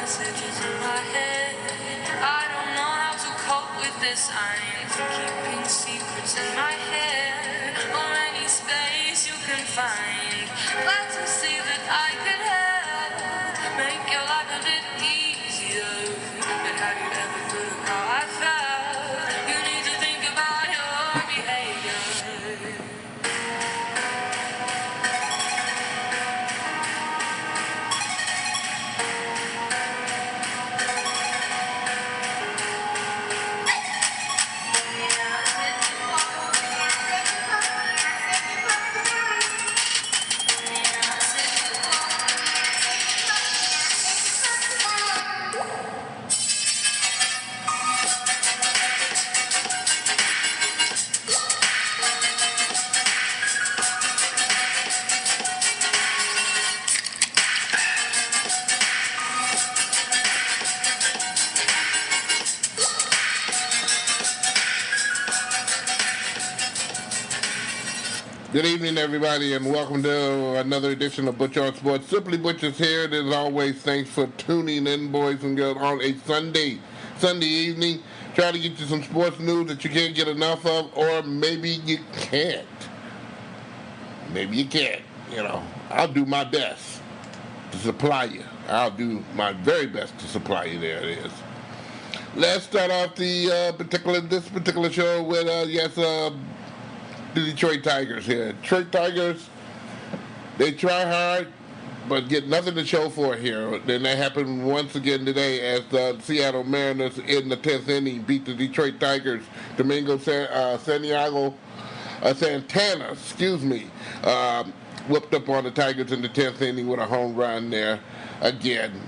messages in my head. I don't know how to cope with this. I ain't keeping secrets in my head. Or any space you can find. Glad to see that I could help. Make your life a bit easier. But have you ever thought of how I felt? You need to think about your behavior. Good evening, everybody, and welcome to another edition of Butch On Sports. Simply Butch is here, and as always, thanks for tuning in, boys and girls, on a Sunday evening. Trying to get you some sports news that you can't get enough of, or maybe you can't. Maybe you can't. I'll do my best to supply you. I'll do my very best to supply you. There it is. Let's start off this particular show with the Detroit Tigers here. Detroit Tigers, they try hard, but get nothing to show for it here. Then that happened once again today as the Seattle Mariners in the 10th inning beat the Detroit Tigers. Domingo Santana, whipped up on the Tigers in the 10th inning with a home run there again.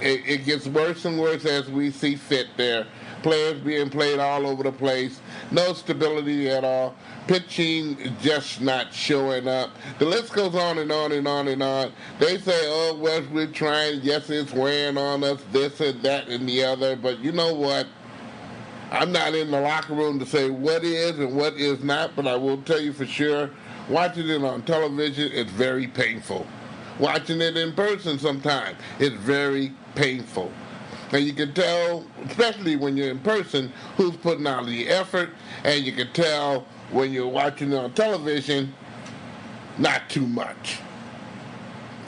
It gets worse and worse as we see fit there. Players being played all over the place. No stability at all. Pitching just not showing up. The list goes on and on and on and on. They say, oh, well, we're trying. Yes, it's wearing on us, this and that and the other. But you know what? I'm not in the locker room to say what is and what is not, but I will tell you for sure, watching it on television, it's very painful. Watching it in person sometimes, it's very painful. And you can tell, especially when you're in person, who's putting out the effort, and you can tell when you're watching it on television, not too much.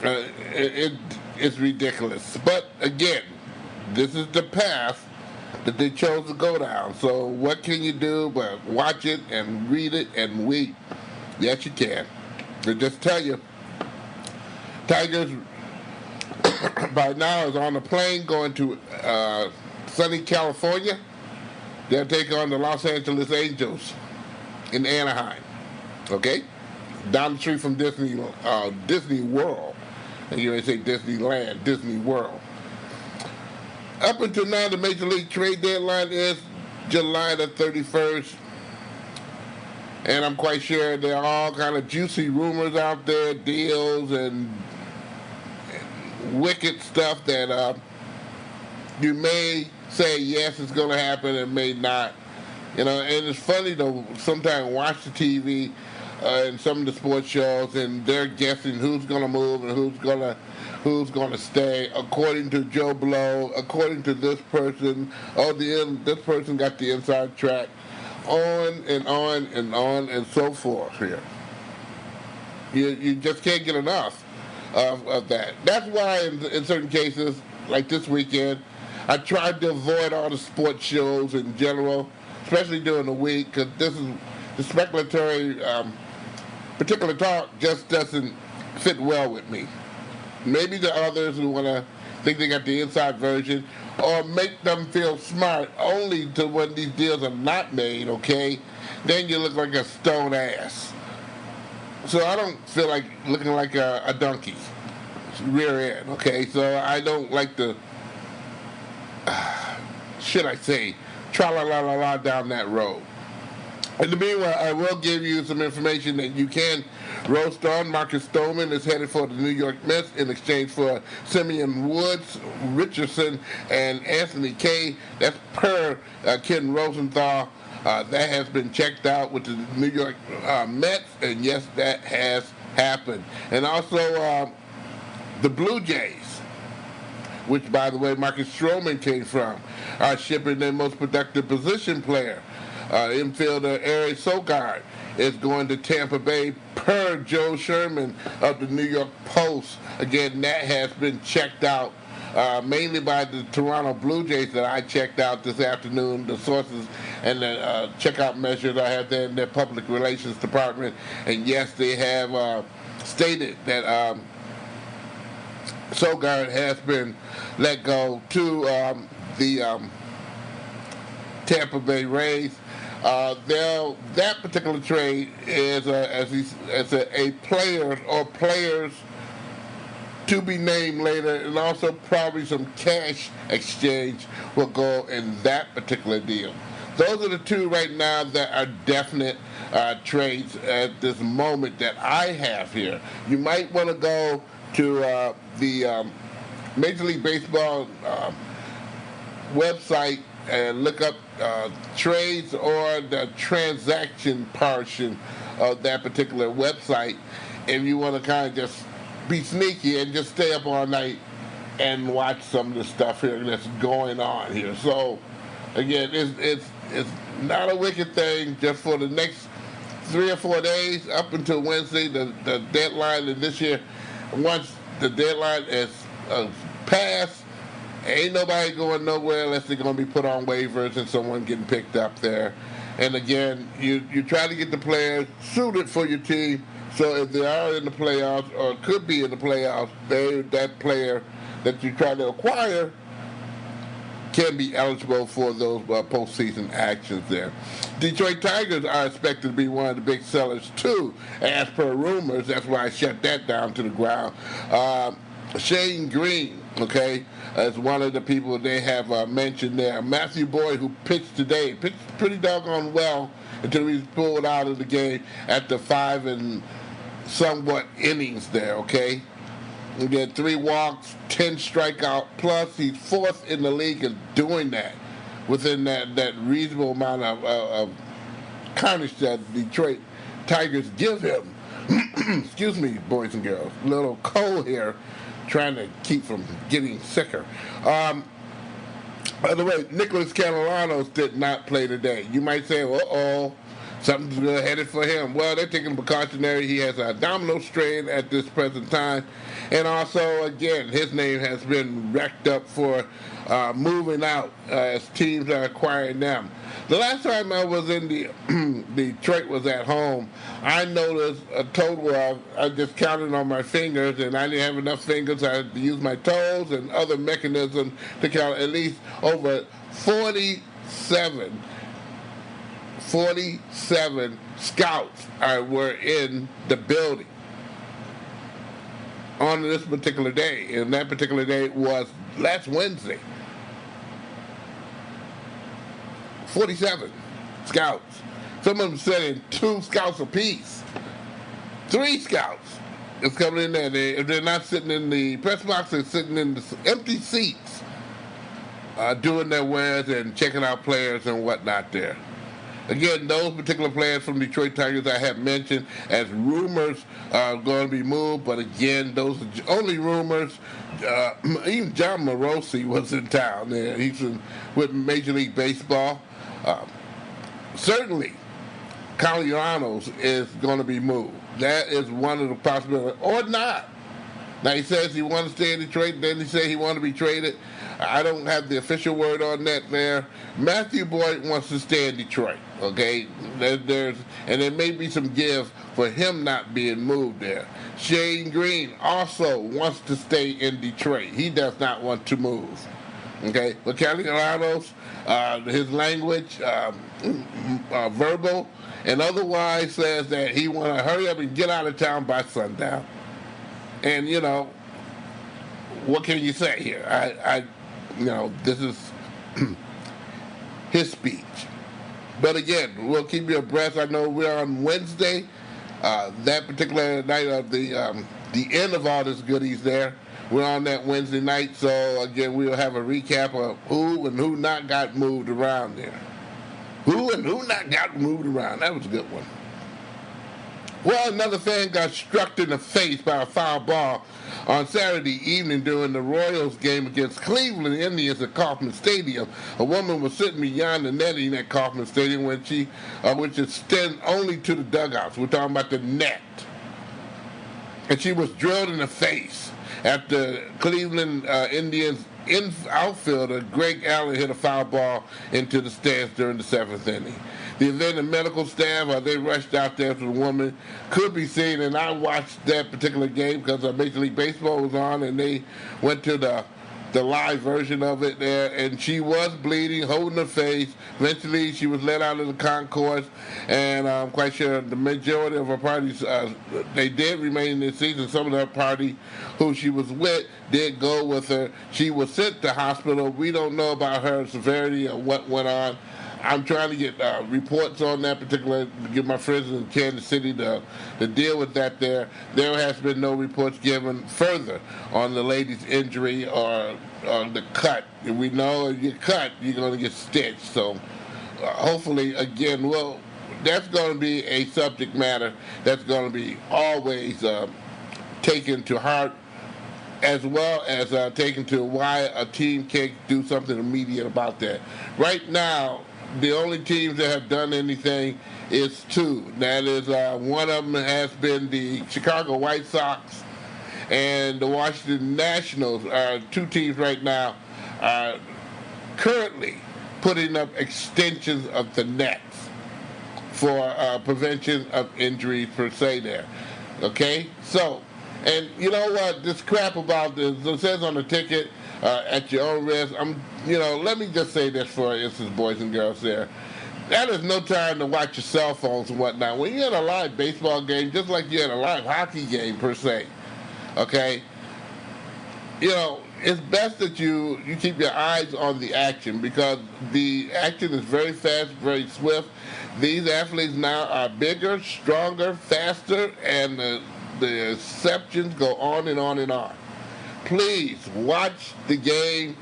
It's ridiculous. But again, this is the path that they chose to go down. So what can you do but watch it and read it and weep? Yes, you can. They just tell you, Tigers by now is on a plane going to sunny California. They'll take on the Los Angeles Angels in Anaheim. Okay? Down the street from Disney World. And you may say Disneyland, Disney World. Up until now, the Major League trade deadline is July the 31st. And I'm quite sure there are all kind of juicy rumors out there, deals and wicked stuff that you may say yes, it's going to happen, and may not. And it's funny to sometimes watch the TV and some of the sports shows, and they're guessing who's going to move and who's going to stay according to Joe Blow, according to this person. Oh, this person got the inside track, on and on and on and so forth. Here, you just can't get enough of that. That's why in certain cases, like this weekend, I tried to avoid all the sports shows in general, especially during the week, because this is the speculatory particular talk just doesn't fit well with me. Maybe the others who want to think they got the inside version, or make them feel smart only to when these deals are not made, okay? Then you look like a stone ass. So I don't feel like looking like a donkey, rear end, okay? So I don't like to, should I say, tra-la-la-la-la down that road. In the meanwhile, I will give you some information that you can roast on. Marcus Stroman is headed for the New York Mets in exchange for Simeon, Woods, Richardson, and Anthony Kay. That's per Ken Rosenthal. That has been checked out with the New York Mets, and yes, that has happened. And also, the Blue Jays which, by the way, Marcus Stroman came from, are shipping their most productive position player. Infielder Eric Sogard is going to Tampa Bay per Joe Sherman of the New York Post. Again, that has been checked out mainly by the Toronto Blue Jays that I checked out this afternoon, the sources and the checkout measures I have there in their public relations department. And yes, they have stated that Sogard has been let go to the Tampa Bay Rays. That particular trade is a player or players to be named later, and also probably some cash exchange will go in that particular deal. Those are the two right now that are definite trades at this moment that I have here. You might want to go to the Major League Baseball website and look up trades or the transaction portion of that particular website if you want to kind of just be sneaky and just stay up all night and watch some of the stuff here that's going on here. So again, it's not a wicked thing. Just for the next 3 or 4 days up until Wednesday, the deadline of this year. Once the deadline is passed, ain't nobody going nowhere unless they're going to be put on waivers and someone getting picked up there. And again, you try to get the players suited for your team. So if they are in the playoffs or could be in the playoffs, that player that you try to acquire can be eligible for those postseason actions there. Detroit Tigers are expected to be one of the big sellers too, as per rumors. That's why I shut that down to the ground. Shane Green, okay, as one of the people they have mentioned there. Matthew Boyd, who pitched today, pitched pretty doggone well until he was pulled out of the game at the 5 and somewhat innings there, okay? He had 3 walks, 10 strikeout, plus he's 4th in the league in doing that within that reasonable amount of carnage that Detroit Tigers give him. Excuse me, boys and girls. A little cold here, trying to keep from getting sicker. By the way, Nicholas Castellanos did not play today. You might say, uh-oh, something's headed for him. Well, they're taking precautionary. He has a abdominal strain at this present time. And also, again, his name has been racked up for moving out as teams are acquiring them. The last time I was in Detroit was at home, I noticed a total of, I just counted on my fingers, and I didn't have enough fingers. I had to use my toes and other mechanisms to count at least over 47 scouts were in the building on this particular day. And that particular day was last Wednesday. 47 scouts. Some of them sitting 2 scouts apiece. 3 scouts is coming in there. If they're not sitting in the press box, they're sitting in the empty seats, doing their wares and checking out players and whatnot there. Again, those particular players from Detroit Tigers I have mentioned as rumors are going to be moved, but again, those are only rumors. Even John Morosi was in town there. He's with Major League Baseball. Certainly, Castellanos is going to be moved. That is one of the possibilities, or not. Now, he says he wants to stay in Detroit, then he says he wants to be traded. I don't have the official word on that there. Matthew Boyd wants to stay in Detroit, okay? And there may be some give for him not being moved there. Shane Green also wants to stay in Detroit. He does not want to move, okay? But Castellanos, his language, verbal and otherwise, says that he want to hurry up and get out of town by sundown. And, you know, what can you say here? This is his speech. But again, we'll keep you abreast. I know we're on Wednesday, that particular night of the end of all this goodies there. We're on that Wednesday night, so again, we'll have a recap of who and who not got moved around there. Who and who not got moved around. That was a good one. Well, another fan got struck in the face by a foul ball On Saturday evening during the Royals game against Cleveland Indians at Kauffman Stadium, a woman was sitting beyond the netting at Kauffman Stadium when which extends only to the dugouts. We're talking about the net. And she was drilled in the face after Cleveland Indians outfielder Greg Allen hit a foul ball into the stands during the 7th inning. The event and medical staff, they rushed out there to the woman, could be seen, and I watched that particular game because Major League Baseball was on, and they went to the live version of it there, and she was bleeding, holding her face. Eventually, she was let out of the concourse, and I'm quite sure the majority of her parties, they did remain in the season. Some of her party who she was with did go with her. She was sent to hospital. We don't know about her severity or what went on. I'm trying to get reports on that particular, get my friends in Kansas City to deal with that there. There has been no reports given further on the lady's injury or on the cut. If we know if you cut, you're going to get stitched. So hopefully, again, well, that's going to be a subject matter that's going to be always taken to heart, as well as taken to why a team can't do something immediate about that. Right now, the only teams that have done anything is two. That is, one of them has been the Chicago White Sox and the Washington Nationals. Are two teams right now are currently putting up extensions of the nets for prevention of injuries per se there. Okay? So, and you know what? This crap about this, it says on the ticket, at your own risk. Let me just say this for instance, boys and girls there. That is no time to watch your cell phones and whatnot. When you're in a live baseball game, just like you're in a live hockey game per se, okay, it's best that you keep your eyes on the action because the action is very fast, very swift. These athletes now are bigger, stronger, faster, and the exceptions go on and on and on. Please watch the game,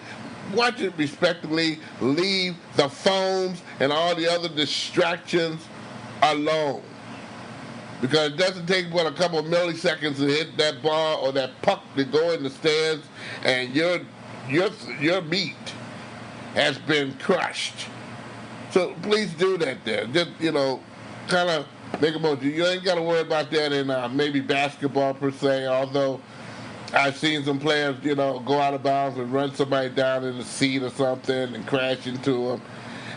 watch it respectively, leave the phones and all the other distractions alone. Because it doesn't take but a couple of milliseconds to hit that ball or that puck to go in the stands and your meat has been crushed. So please do that there. Just, kind of make a motion. You ain't got to worry about that in maybe basketball per se, although I've seen some players, go out of bounds and run somebody down in the seat or something and crash into them.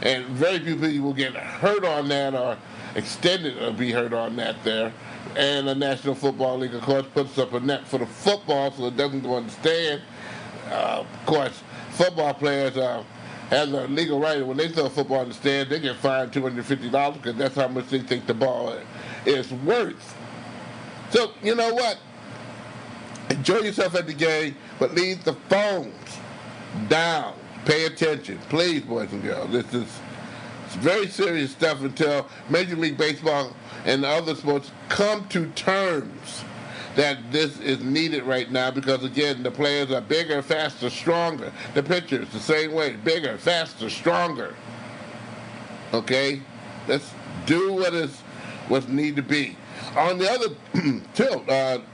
And very few people will get hurt on that or extended or be hurt on that there. And the National Football League, of course, puts up a net for the football so it doesn't go on the stand. Of course, football players have a legal right. When they throw a football in the stand, they get fined $250 because that's how much they think the ball is worth. So, you know what? Enjoy yourself at the game, but leave the phones down. Pay attention. Please, boys and girls. This is very serious stuff until Major League Baseball and other sports come to terms that this is needed right now because, again, the players are bigger, faster, stronger. The pitchers, the same way. Bigger, faster, stronger. Okay? Let's do what's need to be. On the other tilt,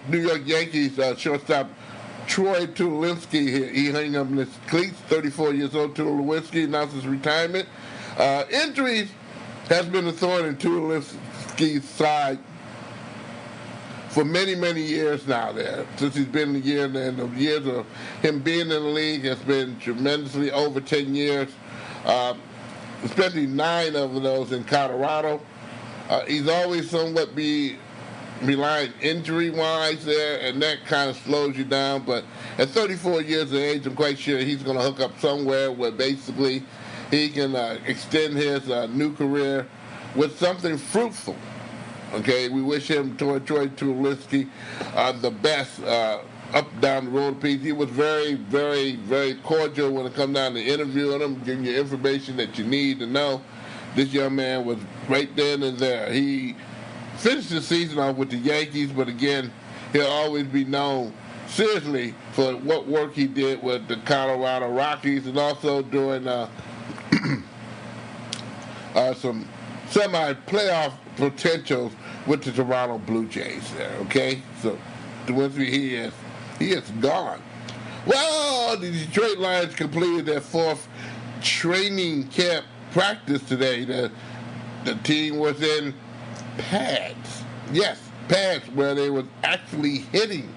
New York Yankees shortstop Troy Tulowitzki, he hung up in his cleats, 34 years old. Tulowitzki announced his retirement. Injuries has been a thorn in Tulowitzki's side for many, many years now there. Since he's been in the year, and the years of him being in the league has been tremendously over 10 years, especially 9 of those in Colorado. He's always somewhat relying injury-wise there, and that kind of slows you down. But at 34 years of age, I'm quite sure he's going to hook up somewhere where basically he can extend his new career with something fruitful. Okay, we wish him, Troy Tulowitzki, the best up down the road piece. He was very, very, very cordial when it comes down to interviewing him, giving you information that you need to know. This young man was right then and there. He finished the season off with the Yankees, but again, he'll always be known seriously for what work he did with the Colorado Rockies and also doing some semi-playoff potentials with the Toronto Blue Jays there, okay? So, Tulowitzki, he is He is gone. Well, the Detroit Lions completed their fourth training camp practice today. The team was in pads. Yes, pads where they was actually hitting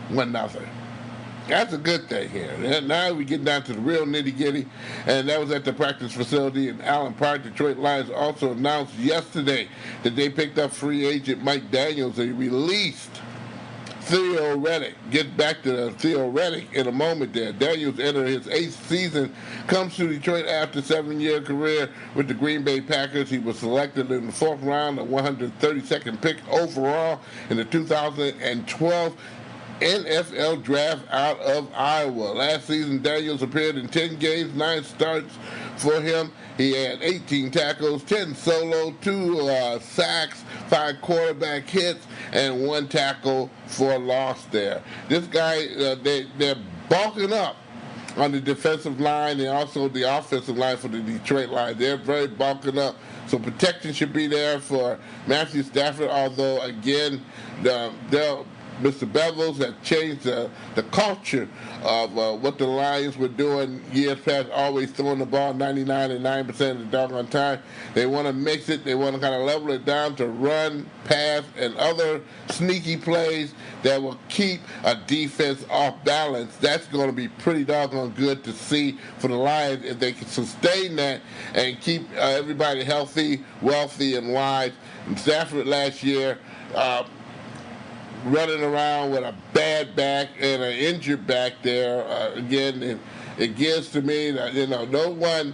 one another. That's a good thing here. Now we get down to the real nitty-gritty, and that was at the practice facility in Allen Park. Detroit Lions also announced yesterday that they picked up free agent Mike Daniels. They released Theo Reddick. Get back to Theo Reddick in a moment there. Daniels entered his 8th season, comes to Detroit after a 7-year career with the Green Bay Packers. He was selected in the 4th round, the 132nd pick overall in the 2012 NFL draft out of Iowa. Last season, Daniels appeared in 10 games, 9 starts for him. He had 18 tackles, 10 solo, 2 sacks, 5 quarterback hits, and 1 tackle for loss there. This guy, they're bulking up on the defensive line and also the offensive line for the Detroit Lions. They're very bulking up. So protection should be there for Matthew Stafford, although, again, they'll Mr. Bevels have changed the culture of what the Lions were doing years past, always throwing the ball 99.9% of the doggone time. They want to mix it. They want to kind of level it down to run, pass, and other sneaky plays that will keep a defense off balance. That's going to be pretty doggone good to see for the Lions if they can sustain that and keep everybody healthy, wealthy, and wise. And Stafford last year, running around with a bad back and an injured back there. Again, it gives to me that, no one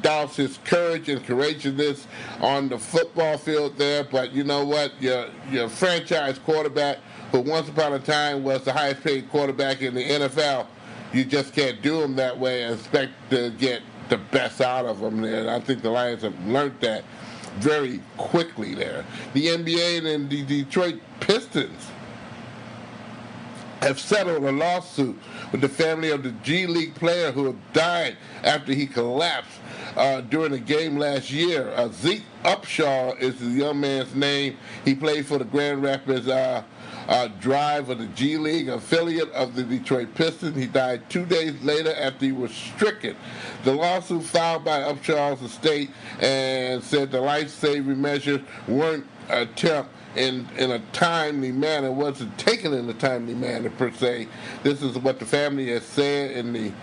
doubts his courage and courageousness on the football field there, but you know what? Your franchise quarterback, who once upon a time was the highest paid quarterback in the NFL, you just can't do him that way and expect to get the best out of him there. And I think the Lions have learned that very quickly there. The NBA and the Detroit Pistons have settled a lawsuit with the family of the G League player who died after he collapsed during a game last year. Zeke Upshaw is the young man's name. He played for the Grand Rapids Drive of the G League, affiliate of the Detroit Pistons. He died 2 days later after he was stricken. The lawsuit filed by Upshaw's estate and said the life-saving measures weren't attempted in a timely manner, wasn't taken in a timely manner per se. This is what the family has said, and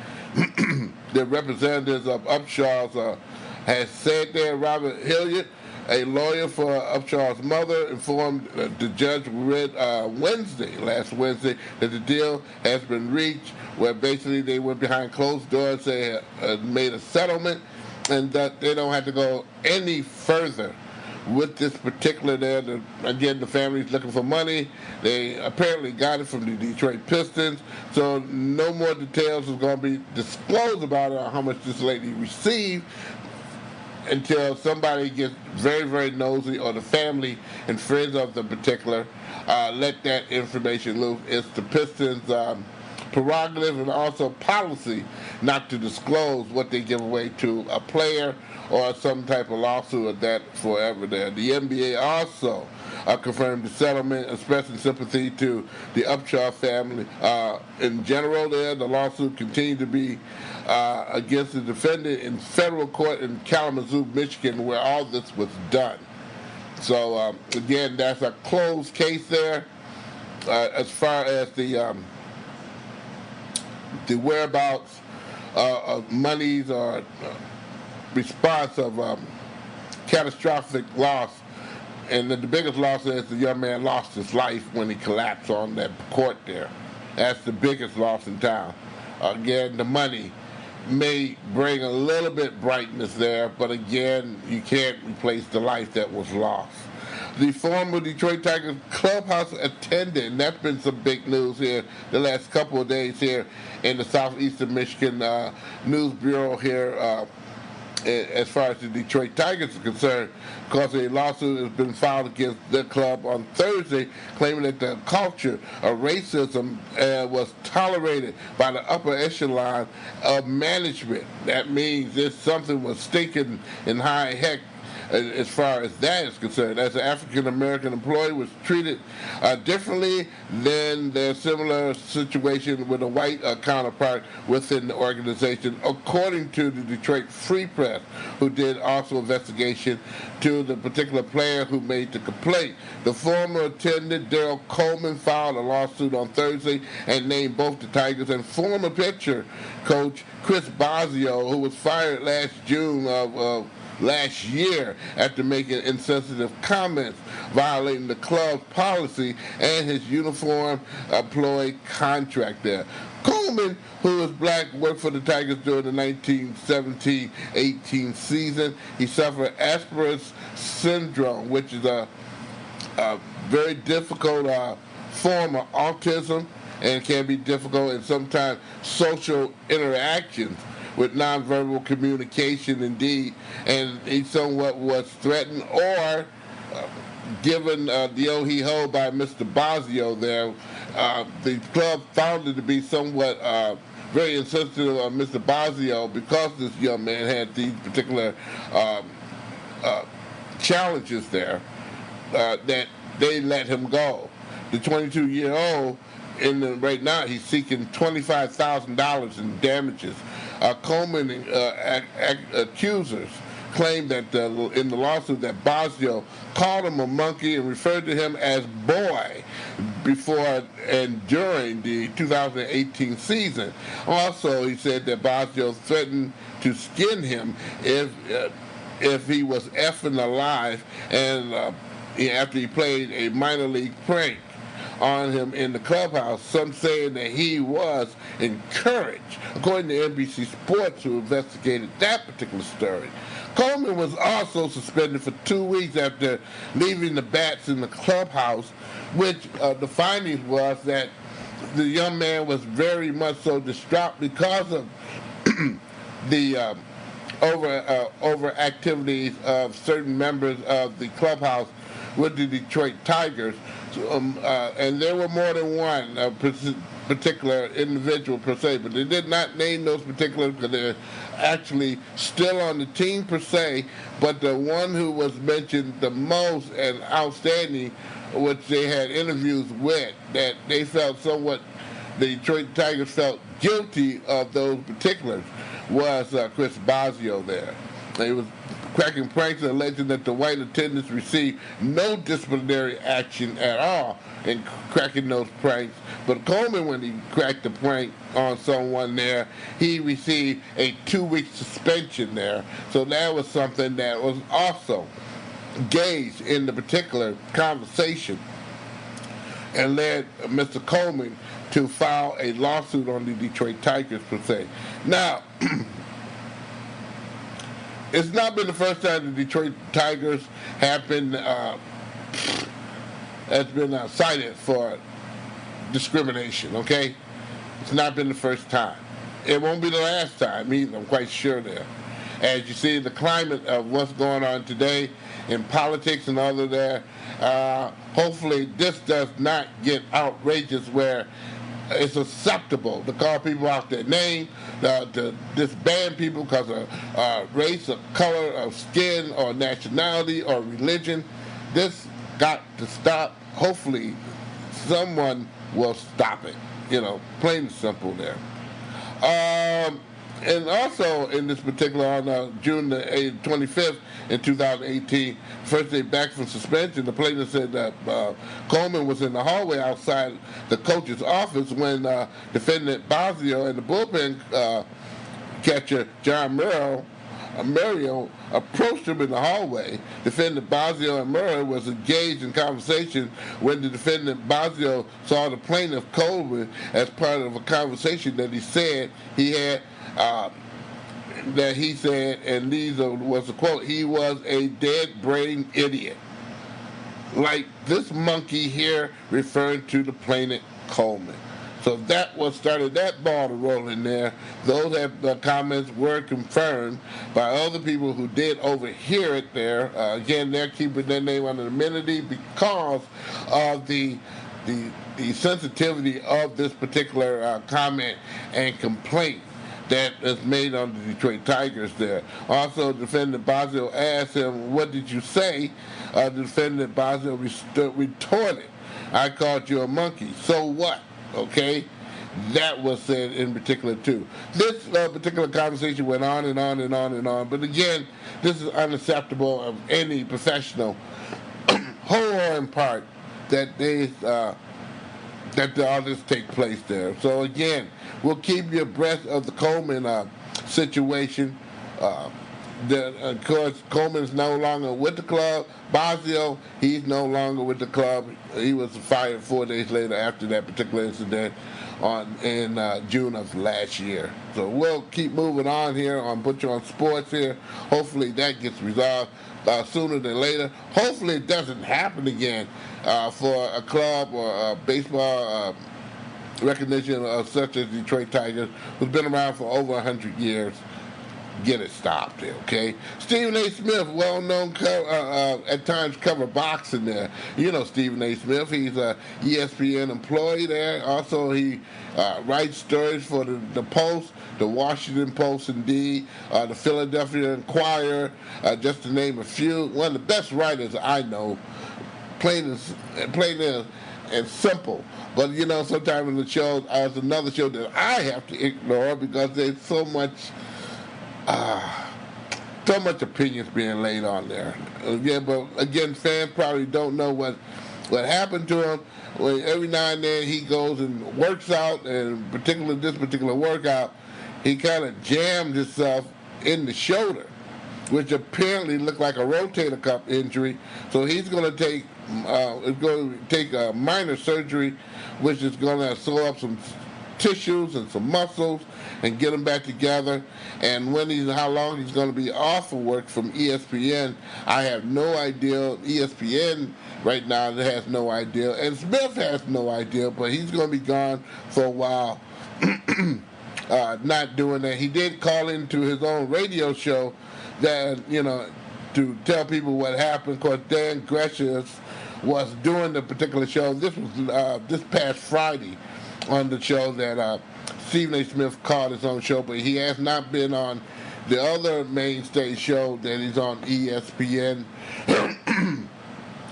the representatives of Upshaw's has said there. Robert Hilliard, a lawyer for Upshaw's mother, informed the judge last Wednesday, that the deal has been reached, where basically they went behind closed doors, they made a settlement, and that they don't have to go any further with this particular there. Again, the family's looking for money. They apparently got it from the Detroit Pistons, so no more details is going to be disclosed about it, or how much this lady received, until somebody gets very, very nosy, or the family and friends of the particular let that information loose. It's the Pistons' prerogative and also policy not to disclose what they give away to a player or some type of lawsuit of that forever there. The NBA also confirmed the settlement, expressing sympathy to the Upshaw family. In general there, the lawsuit continued to be against the defendant in federal court in Kalamazoo, Michigan, where all this was done. So, again, that's a closed case there. As far as the whereabouts of monies or response of catastrophic loss, and the biggest loss is the young man lost his life when he collapsed on that court there. That's the biggest loss in town. Again, the money may bring a little bit brightness there, but again, you can't replace the life that was lost. The former Detroit Tigers clubhouse attendant, and that's been some big news here the last couple of days here in the southeastern Michigan News Bureau here, as far as the Detroit Tigers are concerned, because a lawsuit has been filed against the club on Thursday, claiming that the culture of racism was tolerated by the upper echelon of management. That means if something was stinking in high heck as far as that is concerned. As an African-American employee was treated differently than their similar situation with a white counterpart within the organization, according to the Detroit Free Press, who did also investigation to the particular player who made the complaint. The former attendant, Daryl Coleman, filed a lawsuit on Thursday and named both the Tigers and former pitcher coach Chris Bosio, who was fired last June of last year after making insensitive comments violating the club's policy and his uniform employee contract there. Coleman, who is black, worked for the Tigers during the 1917-18 season. He suffered Asperger's syndrome, which is a very difficult form of autism and can be difficult in sometimes social interactions with nonverbal communication indeed, and he somewhat was threatened or given the oh-he-ho by Mr. Bosio there. The club found it to be somewhat very insensitive of Mr. Bosio because this young man had these particular challenges there that they let him go. The 22-year-old, right now, he's seeking $25,000 in damages. Coleman accusers claimed that in the lawsuit that Bosio called him a monkey and referred to him as boy before and during the 2018 season. Also, he said that Bosio threatened to skin him if he was effing alive, and after he played a minor league prank on him in the clubhouse, some saying that he was encouraged, according to NBC Sports, who investigated that particular story. Coleman was also suspended for 2 weeks after leaving the bats in the clubhouse, which the findings was that the young man was very much so distraught because of the over activities of certain members of the clubhouse with the Detroit Tigers. And there were more than one particular individual per se, but they did not name those particulars because they're actually still on the team per se. But the one who was mentioned the most and outstanding, which they had interviews with, that they felt somewhat, the Detroit Tigers felt guilty of those particulars, was Chris Bosio there. He was cracking pranks and alleging that the white attendants received no disciplinary action at all in cracking those pranks. But Coleman, when he cracked the prank on someone there, he received a 2-week suspension there. So that was something that was also gauged in the particular conversation and led Mr. Coleman to file a lawsuit on the Detroit Tigers per se. Now, it's not been the first time the Detroit Tigers have been cited for discrimination, okay? It's not been the first time. It won't be the last time either, I'm quite sure there. As you see, the climate of what's going on today in politics and all of that, hopefully this does not get outrageous where it's acceptable to call people out their name, to disband people because of race or color of skin or nationality or religion. This got to stop. Hopefully someone will stop it, plain and simple there. And also in this particular, on June the 25th in 2018, first day back from suspension, the plaintiff said that Coleman was in the hallway outside the coach's office when defendant Bosio and the bullpen catcher John Mario approached him in the hallway. Defendant Bosio and Murray was engaged in conversation when the defendant Bosio saw the plaintiff Coleman as part of a conversation that he said he had, and these was a quote, he was a dead-brain idiot. Like this monkey here referring to the plaintiff Coleman. So that what started that ball to roll in there. Those comments were confirmed by other people who did overhear it there. Again, they're keeping their name under anonymity because of the sensitivity of this particular comment and complaint that is made on the Detroit Tigers there. Also, defendant Basile asked him, "What did you say?" Defendant Basile retorted, "I called you a monkey. So what?" Okay? That was said in particular too. This particular conversation went on and on and on and on. But again, this is unacceptable of any professional, whole or in part, that all this take place there. So again, we'll keep you abreast of the Coleman situation. Of course, Coleman's no longer with the club. Basile, he's no longer with the club. He was fired 4 days later after that particular incident in June of last year. So we'll keep moving on here on Butch On Sports here. Hopefully that gets resolved sooner than later. Hopefully it doesn't happen again for a club or a baseball recognition of such as Detroit Tigers, who's been around for over 100 years. Get it stopped there, okay? Stephen A. Smith, well-known at times cover boxing there. You know Stephen A. Smith. He's a ESPN employee there. Also, he writes stories for the Post, the Washington Post, indeed, the Philadelphia Inquirer, just to name a few. One of the best writers I know, plain and simple. But, you know, sometimes in the shows, there's another show that I have to ignore because there's so much opinions being laid on there. Yeah, but again, fans probably don't know what happened to him. Well, every now and then he goes and works out, and particularly this particular workout, he kind of jammed himself in the shoulder, which apparently looked like a rotator cuff injury. So he's going to take a minor surgery, which is going to sew up some tissues and some muscles and get them back together. And how long he's going to be off of work from ESPN, I have no idea. ESPN right now has no idea, and Smith has no idea, but he's going to be gone for a while, not doing that. He did call into his own radio show that, you know, to tell people what happened. Of course, Dan Gresham was doing the particular show. This was this past Friday on the show that Stephen A. Smith called his own show, but he has not been on the other mainstay show that he's on ESPN,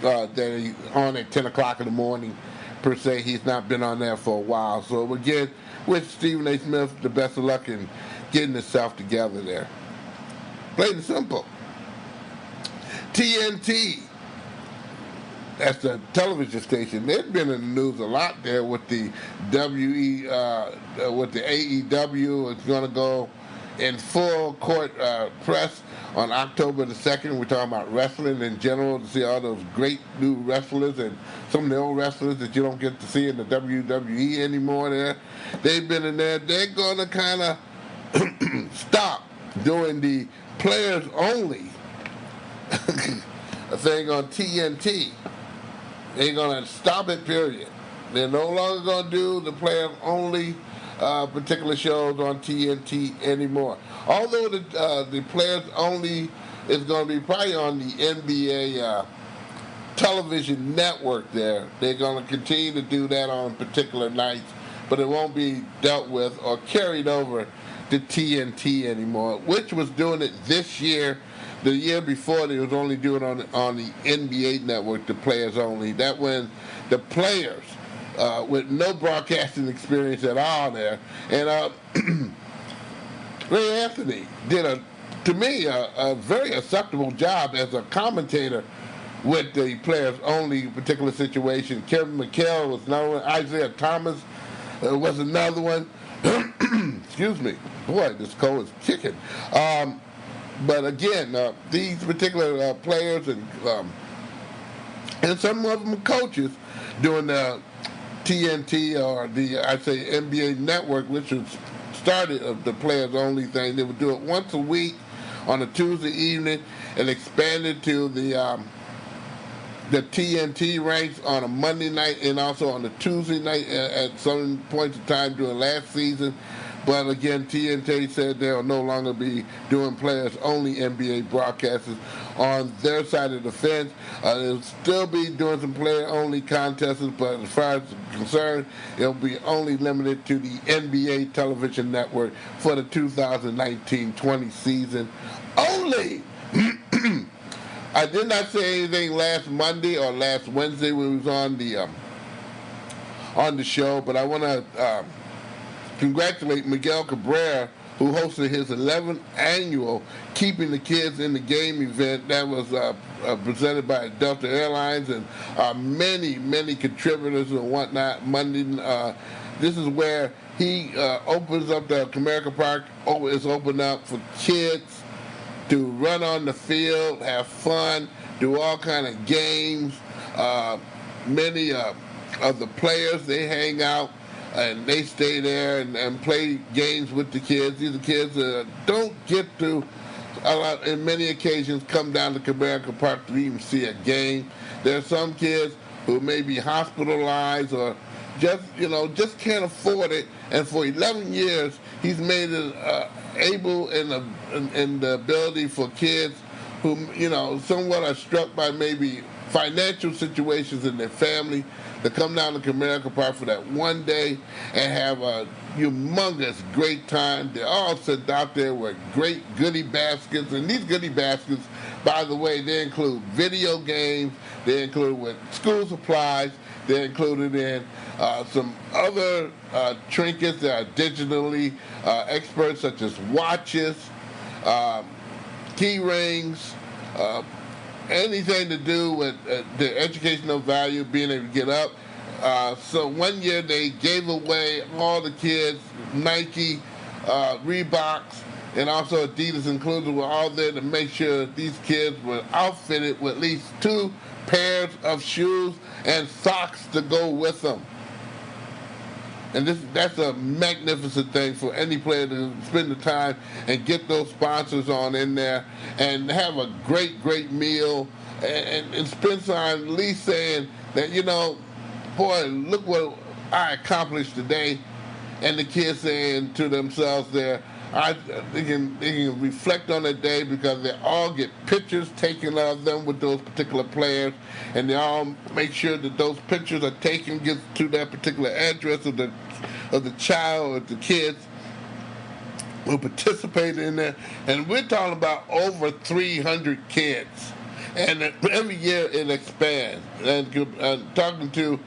that he's on at 10 o'clock in the morning, per se. He's not been on there for a while. So again, with Stephen A. Smith, the best of luck in getting himself together there. Plain and simple. TNT, that's the television station. They've been in the news a lot there with the with the AEW. It's going to go in full court press on October the 2nd. We're talking about wrestling in general, to see all those great new wrestlers and some of the old wrestlers that you don't get to see in the WWE anymore there. They've been in there. They're going to kind of stop doing the players only thing on TNT. They're going to stop it, period. They're no longer going to do the players only particular shows on TNT anymore. Although the players only is going to be probably on the NBA television network there. They're going to continue to do that on particular nights, but it won't be dealt with or carried over to TNT anymore, which was doing it this year. The year before, they was only doing it on the NBA network, the players only. That when the players with no broadcasting experience at all there. And Ray Anthony did, to me, a very acceptable job as a commentator with the players only particular situation. Kevin McHale was another one. Isaiah Thomas was another one. Excuse me. Boy, this cold is kicking. But again, these particular players and some of them coaches doing the TNT or the, I'd say, NBA network, which was started of the players only thing. They would do it once a week on a Tuesday evening and expanded to the TNT ranks on a Monday night and also on a Tuesday night at some points in time during last season. But again, TNT said they'll no longer be doing players-only NBA broadcasts on their side of the fence. They'll still be doing some player-only contests, but as far as concerned, it'll be only limited to the NBA television network for the 2019-20 season only. I did not say anything last Monday or last Wednesday when we was on the show, but I want to congratulate Miguel Cabrera, who hosted his 11th annual Keeping the Kids in the Game event that was presented by Delta Airlines and many contributors and whatnot. Monday, this is where he opens up the Comerica Park. It's opened up for kids to run on the field, have fun, do all kind of games. Many of the players, they hang out and they stay there and play games with the kids. These are kids that don't get to, in many occasions, come down to Comerica Park to even see a game. There are some kids who may be hospitalized or just can't afford it. And for 11 years, he's made it able and the ability for kids who, somewhat are struck by maybe financial situations in their family to come down to Comerica Park for that one day and have a humongous great time. They're all sent out there with great goodie baskets. And these goodie baskets, by the way, they include video games, they include with school supplies, they're included in some other trinkets that are digitally experts, such as watches, key rings, anything to do with the educational value, being able to get up. So one year they gave away all the kids Nike, Reeboks, and also Adidas included, were all there to make sure these kids were outfitted with at least 2 pairs of shoes and socks to go with them. And that's a magnificent thing for any player to spend the time and get those sponsors on in there and have a great meal and spend time at least saying that, boy, look what I accomplished today. And the kids saying to themselves there, they can reflect on the day because they all get pictures taken of them with those particular players, and they all make sure that those pictures are taken, get to that particular address of the child or the kids who participated in there. And we're talking about over 300 kids, and every year it expands. And talking to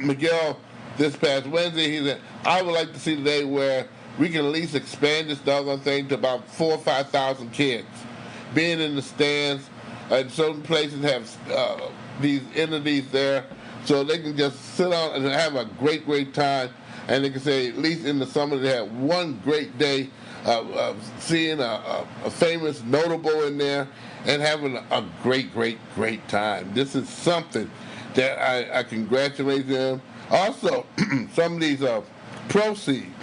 Miguel this past Wednesday, he said, I would like to see the day where we can at least expand this doggone thing to about 4,000 or 5,000 kids being in the stands. And certain places have these entities there, so they can just sit down and have a great time. And they can say, at least in the summer, they have one great day of seeing a famous notable in there and having a great time. This is something that I congratulate them. Also, some of these proceeds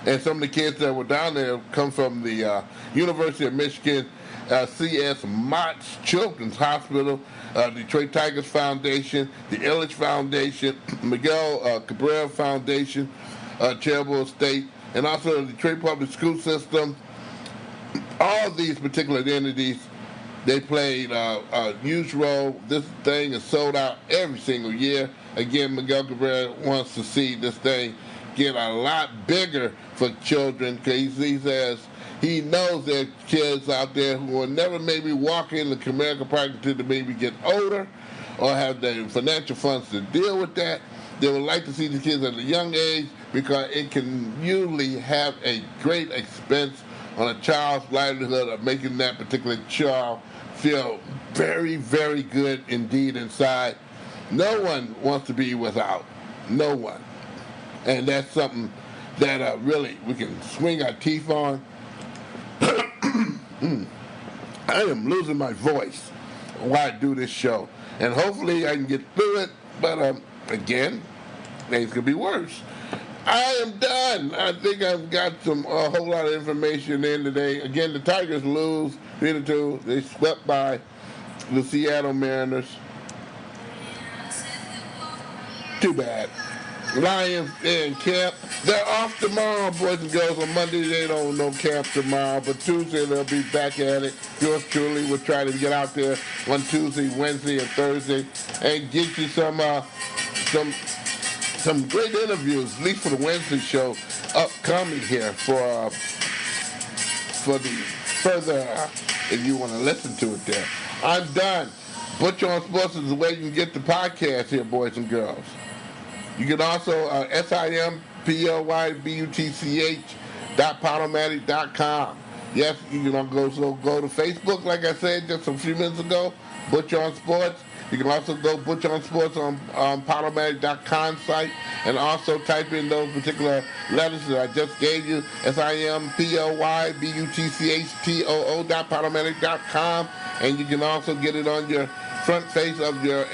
and some of the kids that were down there come from the University of Michigan C.S. Mott's Children's Hospital, Detroit Tigers Foundation, the Illich Foundation, Miguel Cabrera Foundation, Cherbourg State, and also the Detroit Public School System. All of these particular entities, they played a huge role. This thing is sold out every single year. Again, Miguel Cabrera wants to see this thing get a lot bigger for children because he says he knows there are kids out there who will never maybe walk in the Comerica Park until they maybe get older or have the financial funds to deal with that. They would like to see the kids at a young age because it can usually have a great expense on a child's livelihood of making that particular child feel very good indeed inside. No one wants to be without. No one. And that's something that really we can swing our teeth on. I am losing my voice while I do this show. And hopefully I can get through it. But again, things could be worse. I am done. I think I've got a whole lot of information in today. Again, the Tigers lose 3-2. They swept by the Seattle Mariners. Too bad. Lions in camp. They're off tomorrow, boys and girls. On Monday, they don't no camp tomorrow, but Tuesday they'll be back at it. Yours truly will try to get out there on Tuesday, Wednesday, and Thursday and get you some great interviews, at least for the Wednesday show, upcoming here for the further, if you want to listen to it there. I'm done. Butch On Sports is the way you can get the podcast here, boys and girls. You can also, SIMPLYBUTCH.podomatic.com. Yes, you can also go to Facebook, like I said just a few minutes ago, Butch On Sports. You can also go Butch On Sports on podomatic.com site and also type in those particular letters that I just gave you, SIMPLYBUTCHTOO.podomatic.com, and you can also get it on your front face of your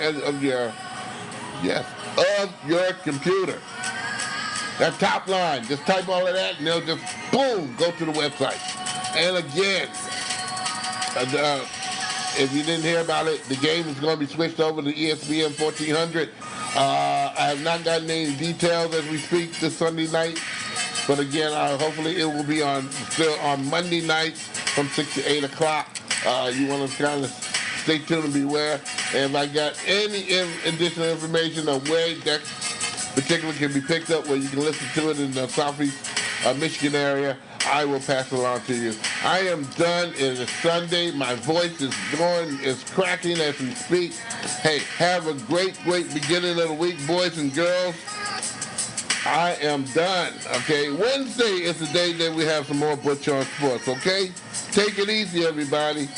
computer. That top line, just type all of that and they'll just, boom, go to the website. And again, if you didn't hear about it, the game is going to be switched over to ESPN 1400. I have not gotten any details as we speak this Sunday night, but again, hopefully it will be still on Monday nights from 6 to 8 o'clock. You want to kind of stay tuned and beware. And if I got any additional information on where that particular can be picked up, where you can listen to it in the Southeast Michigan area, I will pass it along to you. I am done. It is Sunday. My voice is cracking as we speak. Hey, have a great beginning of the week, boys and girls. I am done. Okay, Wednesday is the day that we have some more Butch On Sports. Okay, take it easy, everybody.